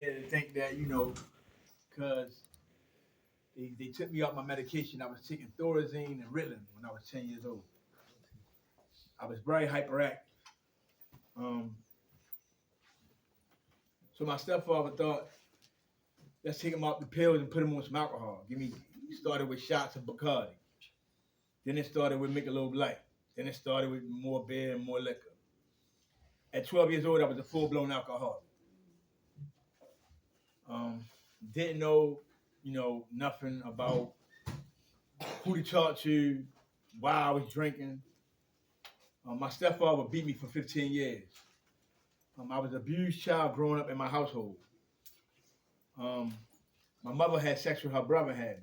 to think that, because they took me off my medication. I was taking Thorazine and Ritalin when I was 10 years old. I was very hyperactive. Um, so my stepfather thought, let's take him off the pills and put him on some alcohol. He started with shots of Bacardi. Then it started with Michelob Light. Then it started with more beer and more liquor. At 12 years old, I was a full-blown alcoholic. Um, didn't know, nothing about who to talk to, why I was drinking. My stepfather beat me for 15 years. I was an abused child growing up in my household. Um, my mother had sex with her brother, had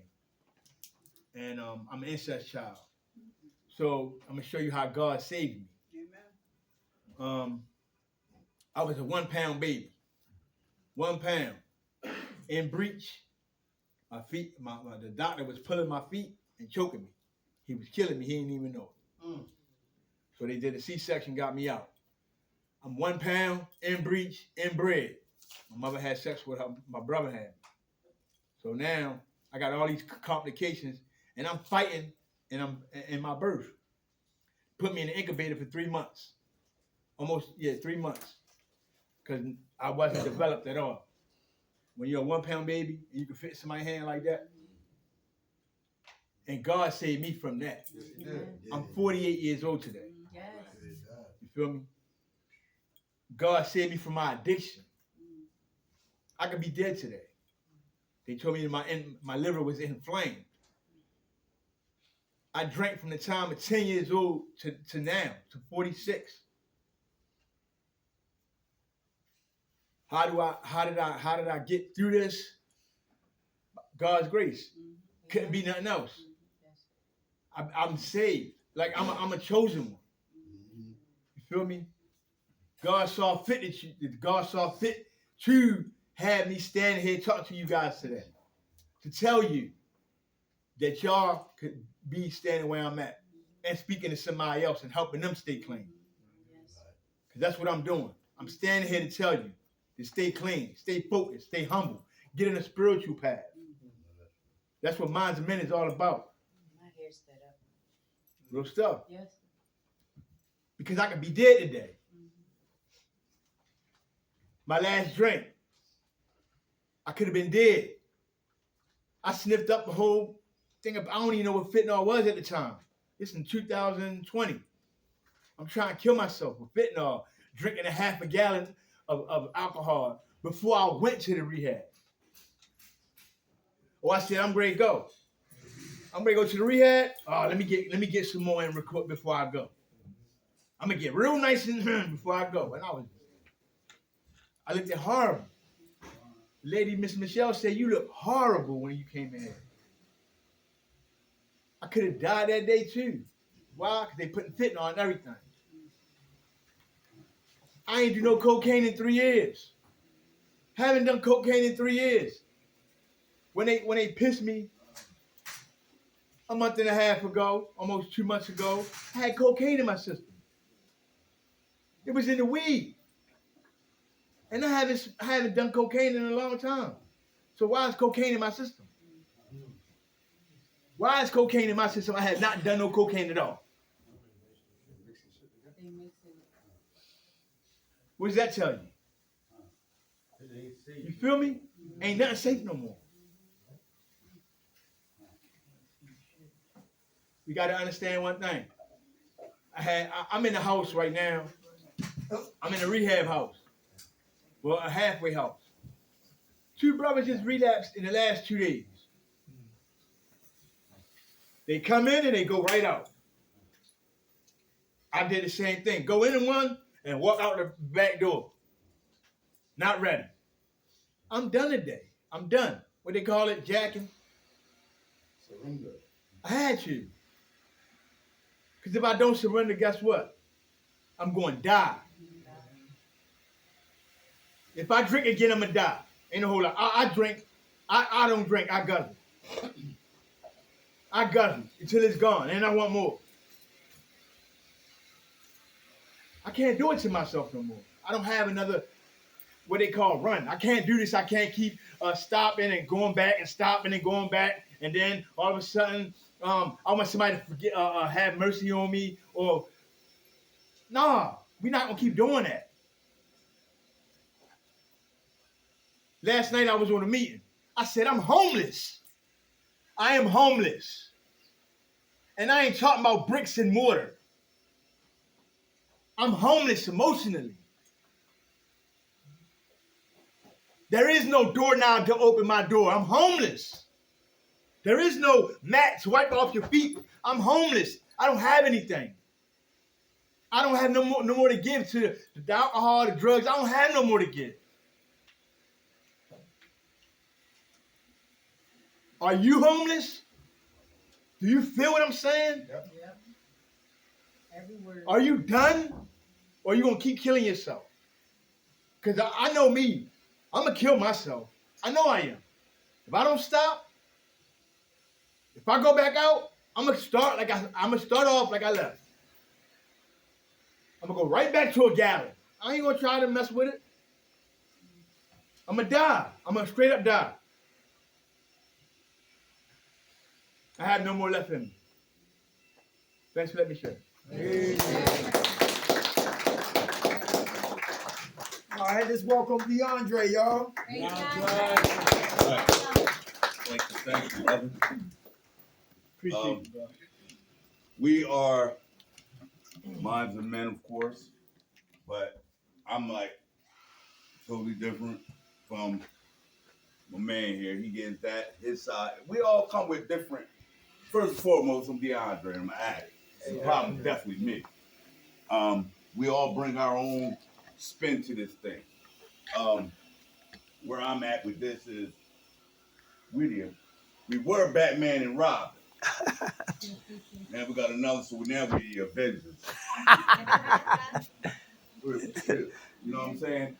me, and I'm an incest child. So I'm gonna show you how God saved me. Um, I was a 1 pound baby, 1 pound in breach. My feet, the doctor was pulling my feet and choking me. He was killing me. He didn't even know it. So they did a C-section, got me out. I'm 1 pound in breach, inbred. My mother had sex with her, my brother had me. So now I got all these complications, and I'm fighting, and I'm in my birth. Put me in the incubator for 3 months, almost 3 months, because I wasn't developed at all. When you're a 1 pound baby and you can fit somebody's hand like that, and God saved me from that. I'm 48 years old today. You feel me? God saved me from my addiction. I could be dead today. They told me my liver was inflamed. I drank from the time of 10 years old to now, to 46. How did I get through this? God's grace. Couldn't be nothing else. I'm saved. Like I'm a chosen one. You feel me? God saw fit to have me stand here talking to you guys today. To tell you that y'all could be standing where I'm at and speaking to somebody else and helping them stay clean. Because that's what I'm doing. I'm standing here to tell you to stay clean, stay focused, stay humble, get in a spiritual path. That's what Minds of Men is all about. My hair's set up. Real stuff. Yes. Because I could be dead today. My last drink, I could have been dead. I sniffed up the whole thing. I don't even know what fentanyl was at the time. It's in 2020. I'm trying to kill myself with fentanyl, drinking a half a gallon of alcohol before I went to the rehab. Oh, I said, I'm ready to go. I'm ready to go to the rehab. Oh, let me get some more and record before I go. I'm gonna get real nice and before I go. And I looked at horrible. Lady Miss Michelle said, you look horrible when you came in here. I could have died that day too. Why? Because they putting fentanyl on everything. I ain't do no cocaine in 3 years. Haven't done cocaine in 3 years. When they pissed me a month and a half ago, almost 2 months ago, I had cocaine in my system. It was in the weed. And I haven't done cocaine in a long time. So why is cocaine in my system? Why is cocaine in my system? I have not done no cocaine at all. What does that tell you? You feel me? Ain't nothing safe no more. We got to understand one thing. I'm in the house right now. I'm in a rehab house. Well, a halfway house. 2 brothers just relapsed in the last 2 days. They come in and they go right out. I did the same thing. Go in one and walk out the back door. Not ready. I'm done today. I'm done. What they call it, jacking? Surrender. I had to. Because if I don't surrender, guess what? I'm going to die. If I drink again, I'm going to die. Ain't a whole lot. I drink. I don't drink. I guzzle. I guzzle until it's gone. And I want more. I can't do it to myself no more. I don't have another what they call run. I can't do this. I can't keep stopping and going back and stopping and going back. And then all of a sudden, I want somebody to forget, have mercy on me. Or, nah, we're not going to keep doing that. Last night I was on a meeting. I said, I'm homeless. I am homeless. And I ain't talking about bricks and mortar. I'm homeless emotionally. There is no doorknob to open my door. I'm homeless. There is no mat to wipe off your feet. I'm homeless. I don't have anything. I don't have no more to give to the alcohol, the drugs. I don't have no more to give. Are you homeless? Do you feel what I'm saying? Yep. Every word. Are you done? Or are you going to keep killing yourself? Because I know me. I'm going to kill myself. I know I am. If I don't stop, if I go back out, I'm going to start off like I left. I'm going to go right back to a gallon. I ain't going to try to mess with it. I'm going to die. I'm going to straight up die. I have no more left in me. Thanks for letting me share. All right, let's welcome DeAndre, y'all. Thank you, brother. Appreciate you, bro. We are minds of men, of course, but I'm like totally different from my man here. He gets that, his side. We all come with different. First and foremost, I'm DeAndre, I'm an addict. The problem is definitely me. We all bring our own spin to this thing. Where I'm at with this is we were Batman and Robin. Now we got another, so now we're the Avengers. You know what I'm saying?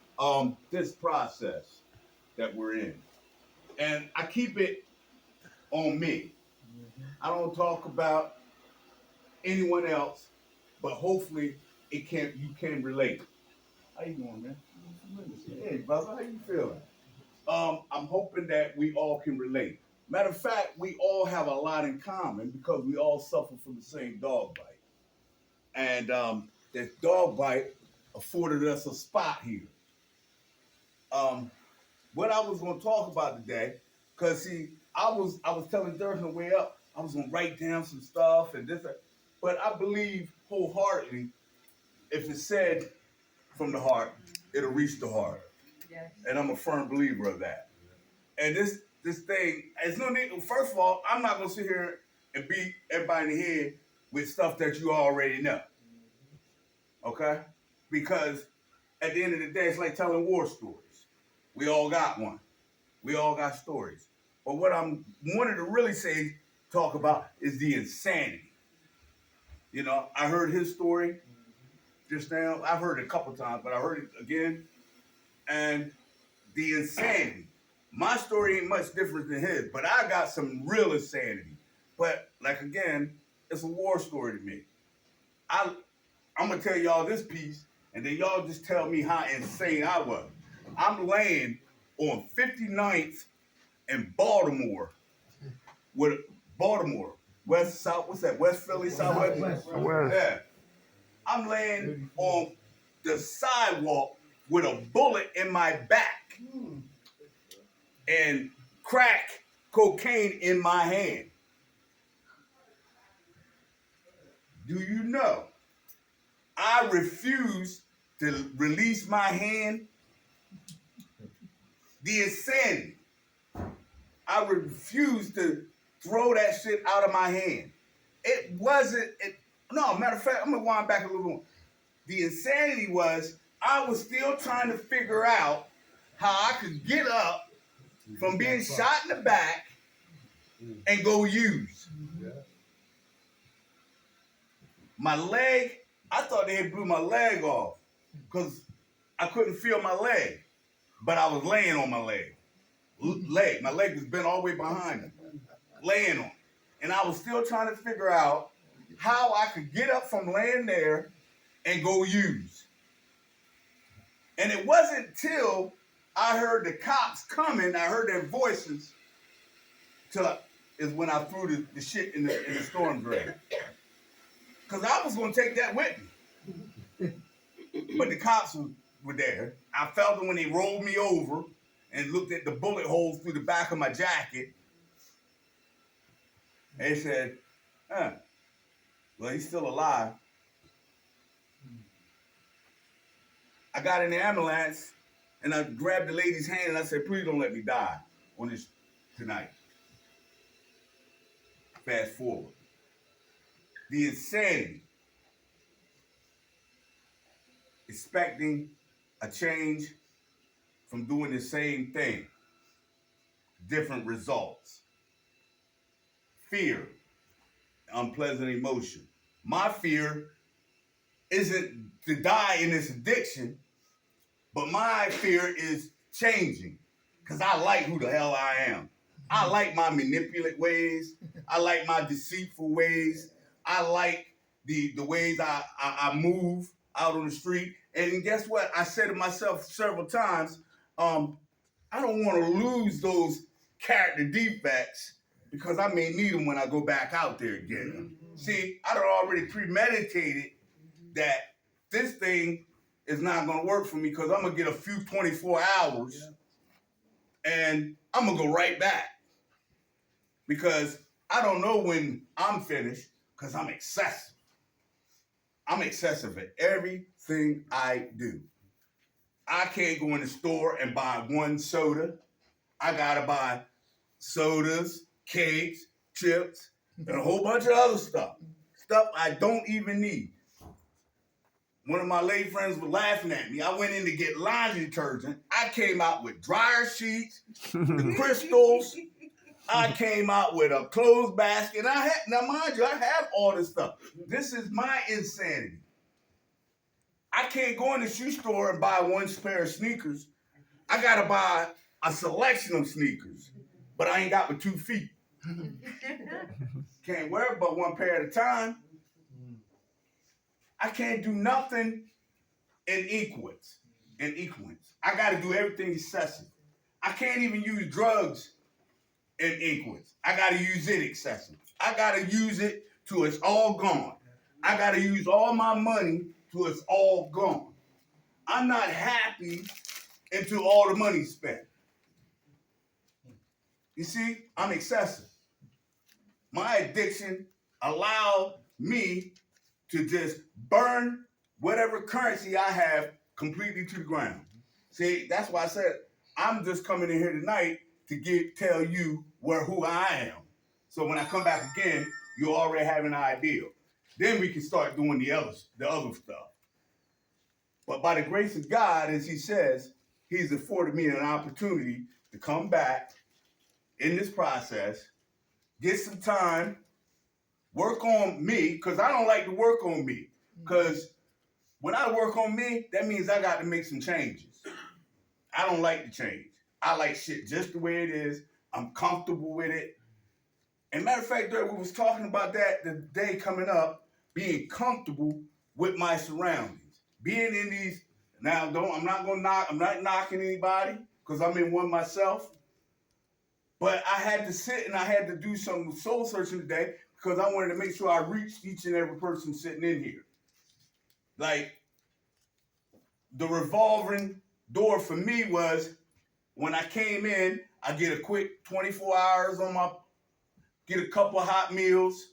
This process that we're in. And I keep it on me. I don't talk about anyone else, but hopefully you can relate. How you doing, man? Hey, brother, how you feeling? I'm hoping that we all can relate. Matter of fact, we all have a lot in common because we all suffer from the same dog bite. And that dog bite afforded us a spot here. What I was going to talk about today, because see, I was telling Dirk on the way up, I was going to write down some stuff and this, but I believe wholeheartedly, if it's said from the heart, it'll reach the heart. Yes. And I'm a firm believer of that. And this thing, it's no need. First of all, I'm not gonna sit here and beat everybody in the head with stuff that you already know. Okay? Because at the end of the day, it's like telling war stories. We all got one. We all got stories. But what I'm wanting to really talk about is the insanity. You know, I heard his story just now. I've heard it a couple times, but I heard it again. And the insanity. My story ain't much different than his, but I got some real insanity. But like again, it's a war story to me. I'm gonna tell y'all this piece, and then y'all just tell me how insane I was. I'm laying on 59th in Baltimore, with Baltimore, West South. What's that? West Philly, Southwest. Yeah. I'm laying on the sidewalk with a bullet in my back and crack cocaine in my hand. Do you know? I refuse to release my hand. The insanity. I refuse to throw that shit out of my hand. It wasn't, no, matter of fact, I'm gonna wind back a little more. The insanity was I was still trying to figure out how I could get up from being shot in the back and go use. My leg, I thought they had blew my leg off because I couldn't feel my leg, but I was laying on my leg. My leg was bent all the way behind me, laying on it. And I was still trying to figure out how I could get up from laying there and go use. And it wasn't till I heard the cops coming, I heard their voices, is when I threw the shit in the storm drain. Because I was going to take that with me. But the cops were there. I felt them when they rolled me over and looked at the bullet holes through the back of my jacket. And they said, well, he's still alive. I got in the ambulance and I grabbed the lady's hand and I said, please don't let me die on this tonight. Fast forward. The insanity. Expecting a change from doing the same thing. Different results. Fear. Unpleasant emotion. My fear isn't to die in this addiction, but my fear is changing because I like who the hell I am. I like my manipulative ways. I like my deceitful ways. I like the ways I move out on the street. And guess what? I said to myself several times, I don't want to lose those character defects because I may need them when I go back out there again. See, I done already premeditated that this thing is not going to work for me because I'm going to get a few 24 hours and I'm going to go right back. Because I don't know when I'm finished because I'm excessive. I'm excessive at everything I do. I can't go in the store and buy one soda. I got to buy sodas, cakes, chips, and a whole bunch of other stuff. Stuff I don't even need. One of my lady friends was laughing at me. I went in to get laundry detergent. I came out with dryer sheets, the crystals. I came out with a clothes basket. Now mind you, I have all this stuff. This is my insanity. I can't go in the shoe store and buy one pair of sneakers. I gotta buy a selection of sneakers, but I ain't got but 2 feet. Can't wear but one pair at a time. I can't do nothing in equals. I gotta do everything excessive. I can't even use drugs in equals. I gotta use it excessive. I gotta use it till it's all gone. I gotta use all my money till it's all gone. I'm not happy until all the money's spent. You see, I'm excessive. My addiction allowed me to just burn whatever currency I have completely to the ground. See, that's why I said I'm just coming in here tonight to tell you who I am. So when I come back again, you already have an idea. Then we can start doing the other stuff. But by the grace of God, as he says, he's afforded me an opportunity to come back in this process, get some time, work on me, because I don't like to work on me. Because when I work on me, that means I got to make some changes. I don't like to change. I like shit just the way it is. I'm comfortable with it. And matter of fact, we was talking about that the day coming up, being comfortable with my surroundings. Being in these, I'm not knocking anybody because I'm in one myself. But I had to sit and I had to do some soul searching today because I wanted to make sure I reached each and every person sitting in here. Like, the revolving door for me was when I came in, I get a quick 24 hours get a couple of hot meals.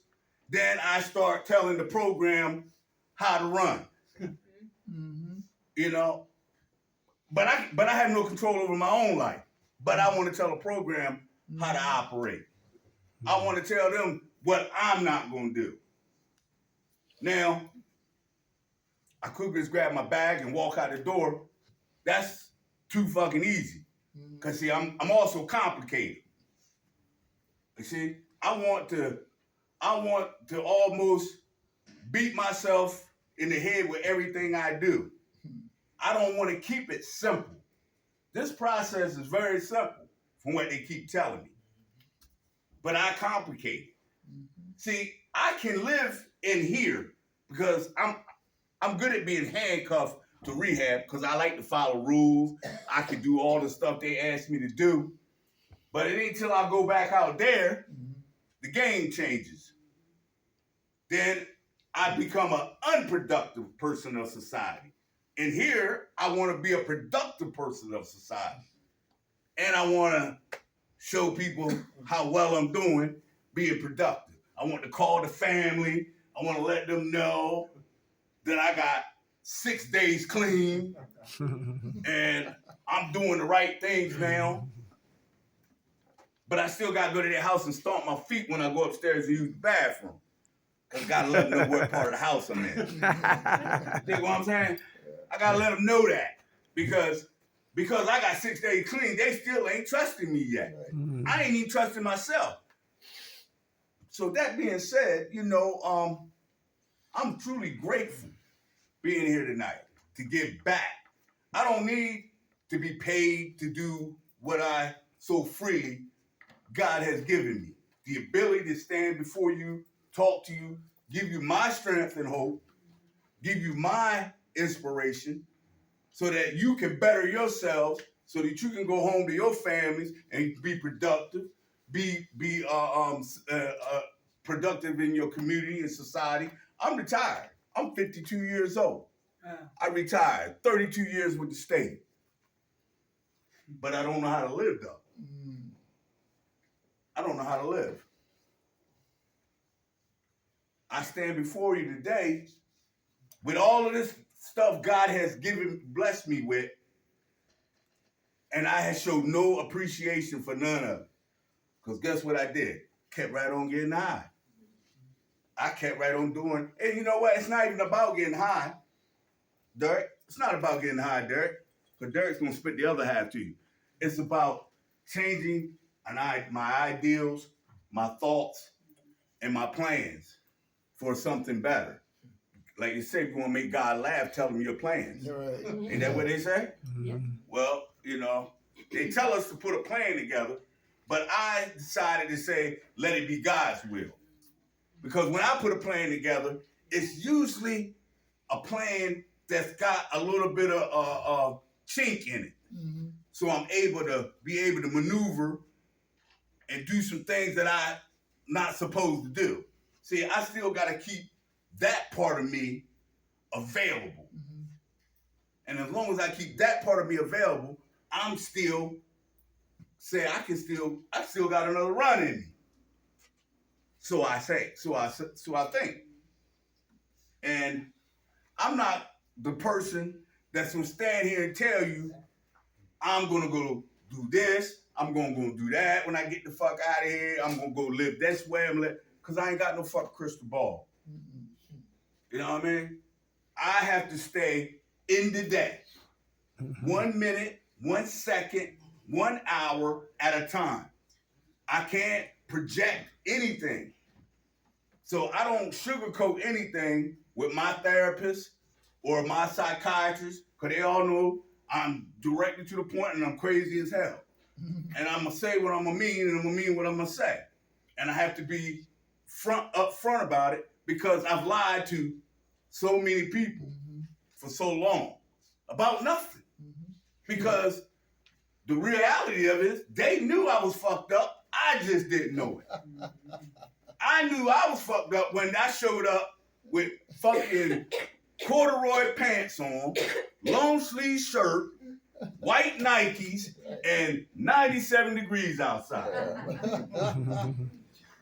Then I start telling the program how to run. You know, but I have no control over my own life. But I want to tell the program how to operate. I want to tell them what I'm not going to do. Now, I could just grab my bag and walk out the door. That's too fucking easy. Because, see, I'm also complicated. You see, I want to almost beat myself in the head with everything I do. I don't want to keep it simple. This process is very simple from what they keep telling me. But I complicate it. See, I can live in here because I'm good at being handcuffed to rehab because I like to follow rules. I can do all the stuff they asked me to do. But it ain't till I go back out there, the game changes. Then I become an unproductive person of society. And here, I want to be a productive person of society. And I want to show people how well I'm doing being productive. I want to call the family. I want to let them know that I got 6 days clean and I'm doing the right things now. But I still got to go to their house and stomp my feet when I go upstairs to use the bathroom. Because I got to let them know what part of the house I'm in. Dig what I'm saying? I got to let them know that. Because I got 6 days clean, they still ain't trusting me yet. I ain't even trusting myself. So that being said, I'm truly grateful being here tonight to give back. I don't need to be paid to do what I so freely God has given me. The ability to stand before you, talk to you, give you my strength and hope, give you my inspiration so that you can better yourselves, so that you can go home to your families and be productive, be productive in your community and society. I'm retired. I'm 52 years old. I retired, 32 years with the state. But I don't know how to live, though. I don't know how to live. I stand before you today with all of this stuff God has blessed me with, and I have showed no appreciation for none of it. Because guess what I did? Kept right on getting high. I kept right on doing, and you know what? It's not even about getting high, Derek. It's not about getting high, Derek, because Derek's going to spit the other half to you. It's about changing my ideals, my thoughts, and my plans for something better. Like you say, if you want to make God laugh, tell him your plans. Right. Ain't that what they say? Yeah. Well, they tell us to put a plan together, but I decided to say, let it be God's will. Because when I put a plan together, it's usually a plan that's got a little bit of chink in it. So I'm able to maneuver and do some things that I'm not supposed to do. See, I still got to keep that part of me available. And as long as I keep that part of me available, I'm still saying I still got another run in me. So I think. And I'm not the person that's gonna stand here and tell you I'm gonna go do this, I'm gonna go do that when I get the fuck out of here, I'm gonna go live this way, because I ain't got no fucking crystal ball. You know what I mean? I have to stay in the day. 1 minute, 1 second, 1 hour at a time. I can't project anything. So I don't sugarcoat anything with my therapist or my psychiatrist, because they all know I'm directly to the point and I'm crazy as hell. And I'm going to say what I'm going to mean, and I'm going to mean what I'm going to say. And I have to be upfront about it, because I've lied to so many people for so long about nothing. Because the reality of it is, they knew I was fucked up. I just didn't know it. I knew I was fucked up when I showed up with fucking corduroy pants on, long sleeve shirt, white Nikes, and 97 degrees outside.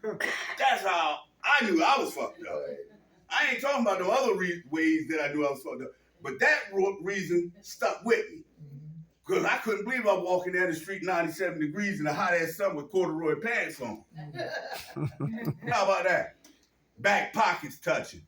That's how I knew I was fucked up. I ain't talking about no other ways that I knew I was fucked up. But that reason stuck with me. Because I couldn't believe I was walking down the street 97 degrees in a hot ass sun with corduroy pants on. How about that? Back pockets touching.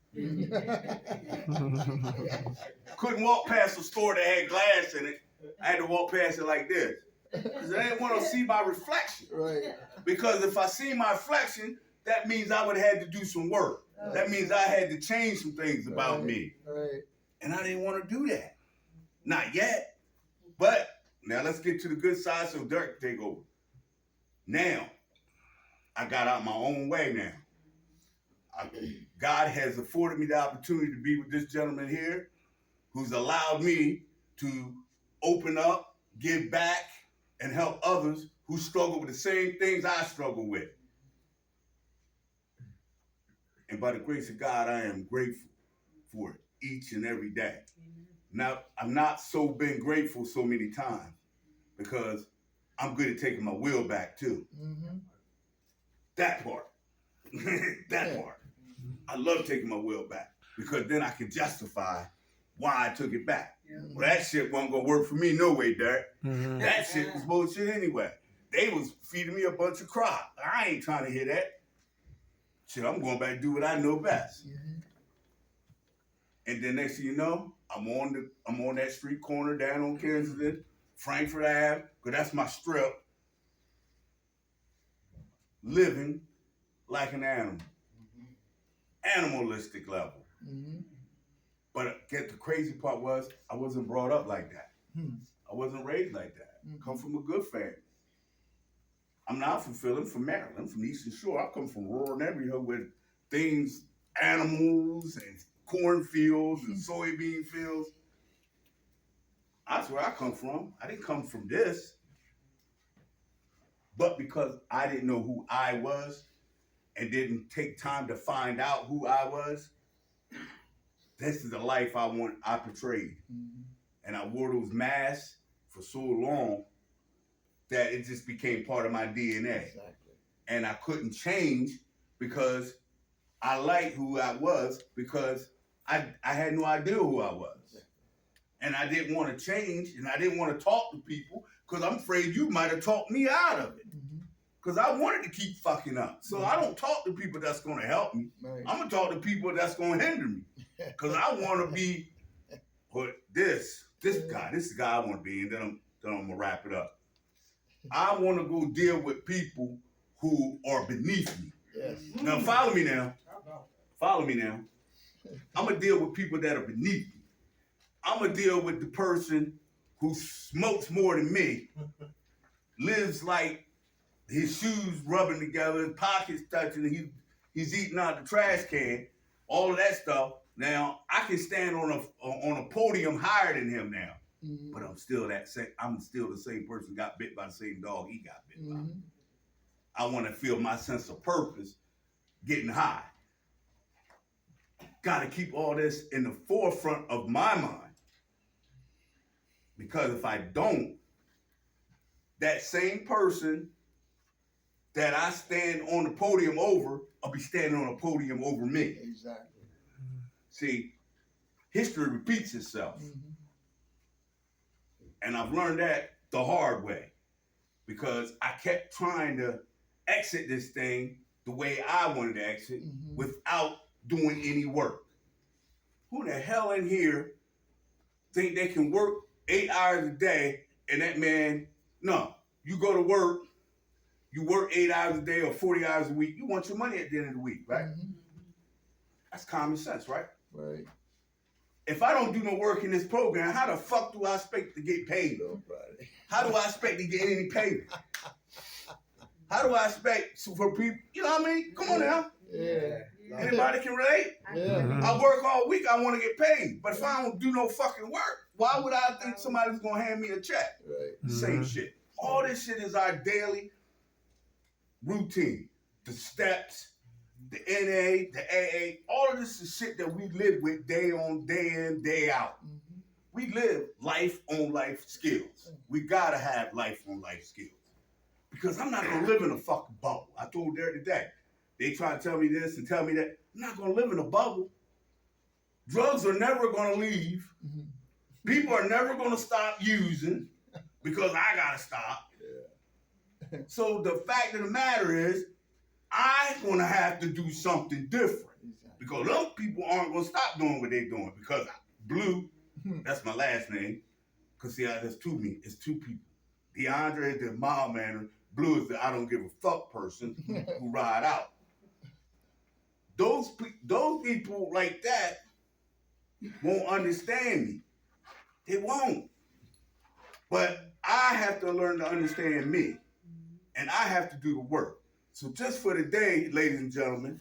Couldn't walk past a store that had glass in it. I had to walk past it like this. Because I didn't want to see my reflection. Right. Because if I see my reflection, that means I would have had to do some work. That means I had to change some things about me. Right. And I didn't want to do that. Not yet. But now let's get to the good side so Dirk can take over. Now, I got out my own way now. God has afforded me the opportunity to be with this gentleman here, who's allowed me to open up, give back, and help others who struggle with the same things I struggle with. And by the grace of God, I am grateful for it each and every day. Now, I'm not so been grateful so many times because I'm good at taking my will back too. Mm-hmm. That part. That part. I love taking my will back because then I can justify why I took it back. Well, that shit wasn't gonna work for me no way, Derek. That shit was bullshit anyway. They was feeding me a bunch of crop. I ain't trying to hear that. Shit, I'm going back and do what I know best. And then next thing you know, I'm on that street corner down on Kensington, Frankfurt Ave, because that's my strip. Living like an animal. Animalistic level. But the crazy part was I wasn't brought up like that. I wasn't raised like that. Come from a good family. I'm not from Philly, I'm from Maryland. I'm from the Eastern Shore. I come from rural neighborhood with things, animals and cornfields and soybean fields. That's where I come from. I didn't come from this. But because I didn't know who I was and didn't take time to find out who I was, this is the life I portrayed. And I wore those masks for so long that it just became part of my DNA. Exactly. And I couldn't change because I liked who I was because I had no idea who I was. And I didn't want to change and I didn't want to talk to people because I'm afraid you might have talked me out of it. Because I wanted to keep fucking up. So I don't talk to people that's going to help me. Right. I'm going to talk to people that's going to hinder me. Because I want to be this is the guy I want to be. And then I'm going to wrap it up. I want to go deal with people who are beneath me. Yes. Now, follow me now. Follow me now. I'm going to deal with people that are beneath me. I'm going to deal with the person who smokes more than me, lives like his shoes rubbing together, his pockets touching, and he's eating out the trash can, all of that stuff. Now, I can stand on a podium higher than him now, but I'm still the same person got bit by the same dog he got bit by. I want to feel my sense of purpose getting high. Got to keep all this in the forefront of my mind. Because if I don't, that same person that I stand on the podium over, I'll be standing on a podium over me. Exactly. See, history repeats itself. And I've learned that the hard way because I kept trying to exit this thing the way I wanted to exit without doing any work. Who the hell in here think they can work 8 hours a day and that man, no, you go to work, you work 8 hours a day or 40 hours a week, you want your money at the end of the week, right? That's common sense, right? Right. If I don't do no work in this program, how the fuck do I expect to get paid? Nobody. How do I expect to get any payment? How do I expect for people, you know what I mean? Come on now. Yeah. Anybody can relate? Yeah. I work all week, I want to get paid. But if I don't do no fucking work, why would I think somebody's going to hand me a check? Right. Same shit. All this shit is our daily routine. The steps, the NA, the AA, all of this is shit that we live with day on, day in, day out. We live life on life skills. We gotta have life on life skills. Because I'm not gonna live in a fucking bubble. I told Derek today. They try to tell me this and tell me that. I'm not gonna live in a bubble. Drugs are never gonna leave. People are never gonna stop using because I gotta stop. So the fact of the matter is, I'm gonna have to do something different. Because those people aren't gonna stop doing what they're doing. Because Blue, that's my last name. Because see, there's it's two people. DeAndre is the mild manner. Blue is the I don't give a fuck person who ride out. Those people like that won't understand me. They won't. But I have to learn to understand me. And I have to do the work. So just for the day, ladies and gentlemen,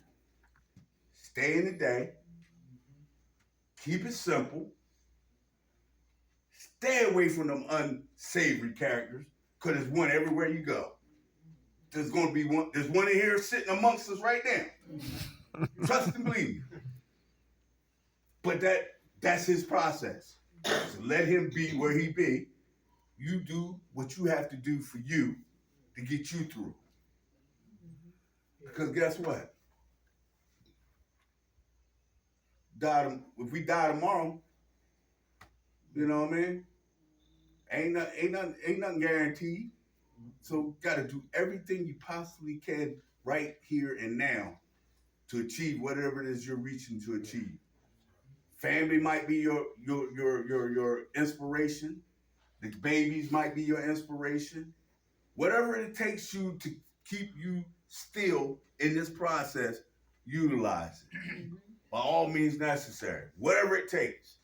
stay in the day. Keep it simple. Stay away from them unsavory characters, because there's one everywhere you go. There's gonna be one. There's one in here sitting amongst us right now. Trust and believe me. But that's his process. So let him be where he be. You do what you have to do for you to get you through. Because guess what? If we die tomorrow, you know what I mean? Ain't nothing guaranteed. So gotta do everything you possibly can right here and now to achieve whatever it is you're reaching to achieve. Family might be your inspiration. The babies might be your inspiration. Whatever it takes you to keep you still in this process, utilize it. By all means necessary. Whatever it takes.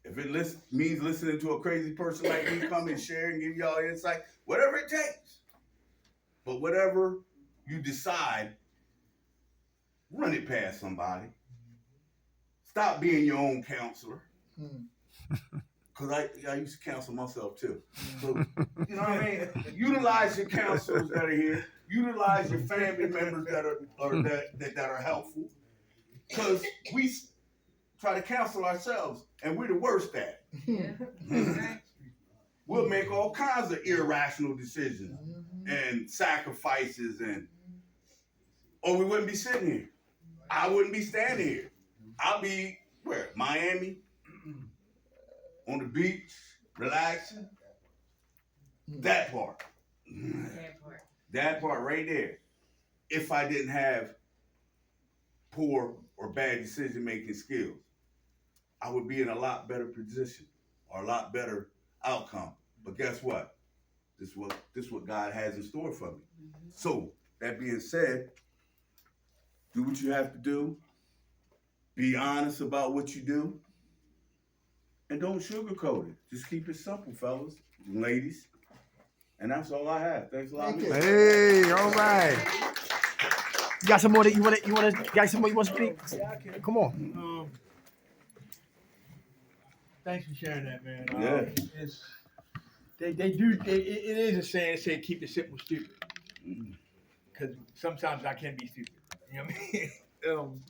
If it means listening to a crazy person like me come and share and give y'all insight, whatever it takes. But whatever you decide, run it past somebody. Stop being your own counselor. Because I used to counsel myself too. So, you know what I mean? Utilize your counselors that are here. Utilize your family members that are helpful. Because we try to counsel ourselves, and we're the worst at it. We'll make all kinds of irrational decisions and sacrifices, or we wouldn't be sitting here. I wouldn't be standing here. I'll be where? Miami, on the beach, relaxing. That part. That part right there. If I didn't have poor or bad decision-making skills, I would be in a lot better position or a lot better outcome. But guess what? This is what God has in store for me. So, that being said, do what you have to do. Be honest about what you do. And don't sugarcoat it. Just keep it simple, fellas and ladies. And that's all I have. Thanks a lot. Hey, all right. You got some more that you want to speak? Come on. Thanks for sharing that, man. Yeah. It is a saying, they say keep it simple, stupid. Because sometimes I can be stupid. You know what I mean?